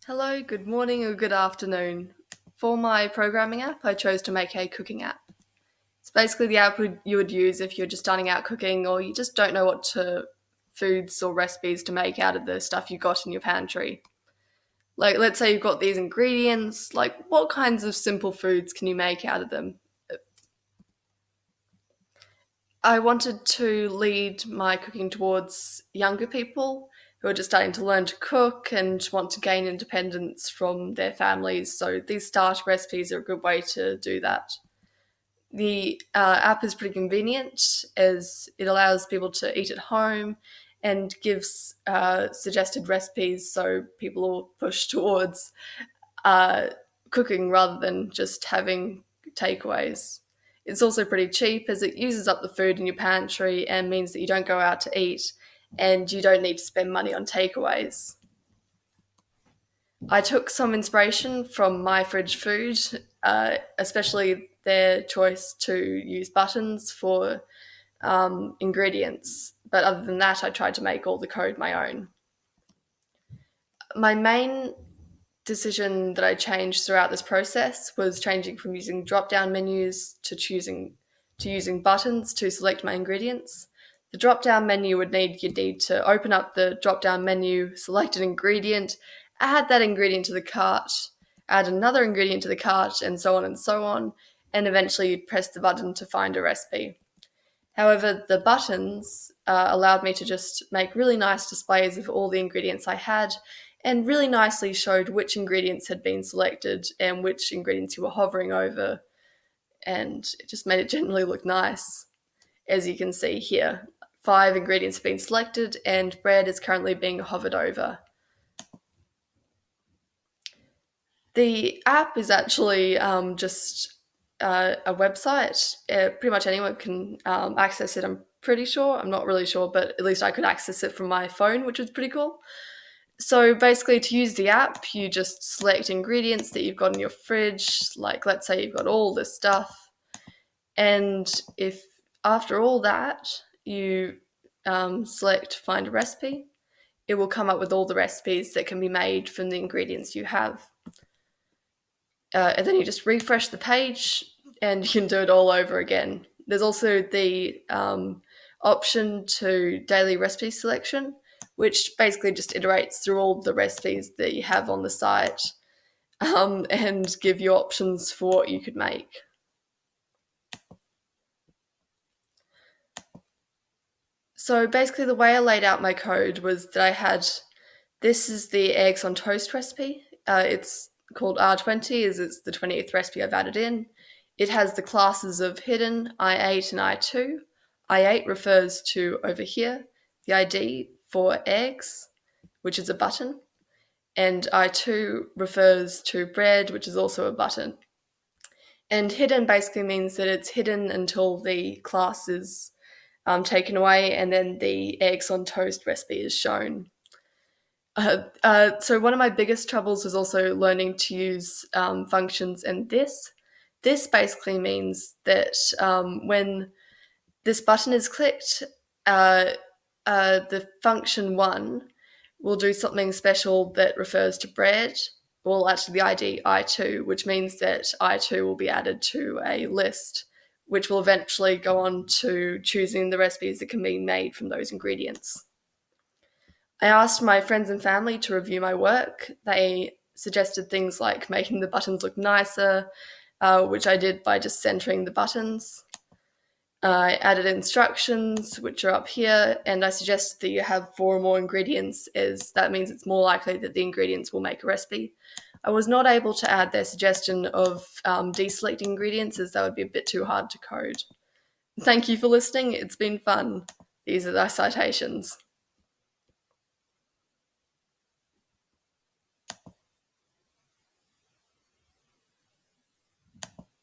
Hello, good morning, or good afternoon. For my programming app, I chose to make a cooking app. It's basically the app you would use if you're just starting out cooking or you just don't know foods or recipes to make out of the stuff you got in your pantry. Like, let's say you've got these ingredients, like, what kinds of simple foods can you make out of them? I wanted to lead my cooking towards younger people who are just starting to learn to cook and want to gain independence from their families. So these starter recipes are a good way to do that. The app is pretty convenient as it allows people to eat at home and gives suggested recipes so people will push towards uh, cooking rather than just having takeaways. It's also pretty cheap as it uses up the food in your pantry and means that you don't go out to eat and you don't need to spend money on takeaways. I took some inspiration from My Fridge Food, especially their choice to use buttons for ingredients. But other than that, I tried to make all the code my own. My main decision that I changed throughout this process was changing from using drop-down menus to using buttons to select my ingredients. The drop-down menu you'd need to open up the drop-down menu, select an ingredient, add that ingredient to the cart, add another ingredient to the cart, and so on, and eventually you'd press the button to find a recipe. However, the buttons allowed me to just make really nice displays of all the ingredients I had and really nicely showed which ingredients had been selected and which ingredients you were hovering over. And it just made it generally look nice. As you can see here, 5 ingredients have been selected and bread is currently being hovered over. The app is actually just a website. Pretty much anyone can access it, I'm pretty sure. I'm not really sure, but at least I could access it from my phone, which was pretty cool. So basically, to use the app, you just select ingredients that you've got in your fridge. Like, let's say you've got all this stuff. And if after all that, you select find a recipe, it will come up with all the recipes that can be made from the ingredients you have. And then you just refresh the page and you can do it all over again. There's also the option to daily recipe selection, which basically just iterates through all the recipes that you have on the site and give you options for what you could make. So basically the way I laid out my code was that this is the eggs on toast recipe. It's called R20 as it's the 20th recipe I've added in. It has the classes of hidden, I8 and I2. I8 refers to over here, the ID for eggs, which is a button, and I2 refers to bread, which is also a button. And hidden basically means that it's hidden until the class is taken away and then the eggs on toast recipe is shown. So one of my biggest troubles was also learning to use functions and this. This basically means that when this button is clicked, the function 1 will do something special that refers to bread, well, actually the ID I2, which means that I2 will be added to a list, which will eventually go on to choosing the recipes that can be made from those ingredients. I asked my friends and family to review my work. They suggested things like making the buttons look nicer, which I did by just centering the buttons. I added instructions, which are up here, and I suggested that you have 4 or more ingredients, as that means it's more likely that the ingredients will make a recipe. I was not able to add their suggestion of deselecting ingredients, as that would be a bit too hard to code. Thank you for listening. It's been fun. These are the citations.